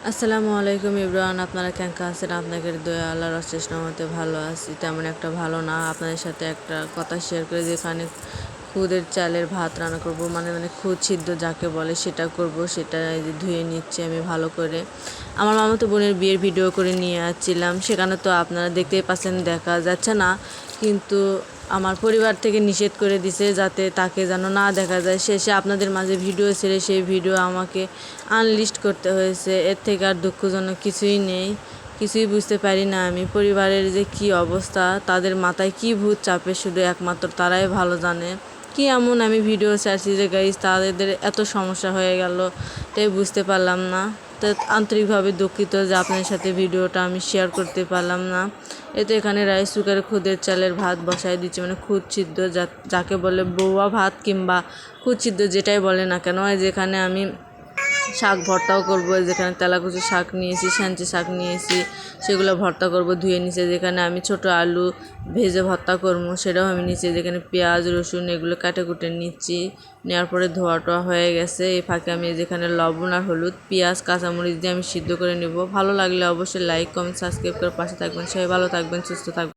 আসসালামু আলাইকুম ইব্রান, আপনারা কেমন আছেন? আপনাদের দয়া আল্লাহর অশেষ রহমতে ভালো আছি। তেমন একটা ভালো না। আপনাদের সাথে একটা কথা শেয়ার করে, যেখানে খুদের চালের ভাত রান্না করব, মানে খুদ সিদ্ধ যাকে বলে সেটা করব। সেটা ধুয়ে নিচ্ছি আমি ভালো করে। আমার মামাতো বোনের বিয়ের ভিডিও করে নিয়ে আসছিলাম, সেখানে তো আপনারা দেখতেই পাচ্ছেন, দেখা যাচ্ছে না, কিন্তু আমার পরিবার থেকে নিষেধ করে দিছে যাতে তাকে যেন না দেখা যায়। শেষে আপনাদের মাঝে ভিডিও ছেড়ে সেই ভিডিও আমাকে আনলিস্ট করতে হয়েছে। এর থেকে আর দুঃখজনক কিছুই নেই। কিছুই বুঝতে পারি না আমি, পরিবারের যে কি অবস্থা, তাদের মাথায় কি ভূত চাপে শুধু একমাত্র তারাই ভালো জানে। কি এমন আমি ভিডিও ছাড়ছি যে গাইজ তাদের এত সমস্যা হয়ে গেল, তাই বুঝতে পারলাম না। তো আন্তরিকভাবে দুঃখিত যে আপনাদের সাথে ভিডিওটা আমি শেয়ার করতে পারলাম না। এতে এখানে রাইস কুকারে খুদের চালের ভাত বসাই দিচ্ছি, মানে খুদ সিদ্ধ যাকে বলে বৌয়া ভাত কিংবা খুদ সিদ্ধ যেটাই বলে না কেন। যেখানে আমি শাক ভর্তাও করব, যেখানে তেলাকুচি শাক নিয়েছি, সেঞ্চি শাক নিয়েছি, সেগুলো ভর্তা করব ধুয়ে নিচে। যেখানে আমি ছোট আলু ভেজে ভর্তা করবো সেটাও আমি নিচে, যেখানে পেঁয়াজ রসুন এগুলো কাটে কুটে নিচ্ছি। নেওয়ার পরে ধোয়া টোয়া হয়ে গেছে। এই ফাঁকে আমি যেখানে লবণ আর হলুদ পেঁয়াজ কাঁচামরিচ দিয়ে আমি সিদ্ধ করে নেব। ভালো লাগলে অবশ্যই লাইক কমেন্ট সাবস্ক্রাইব করে পাশে থাকবেন। সবাই ভালো থাকবেন, সুস্থ থাকবেন।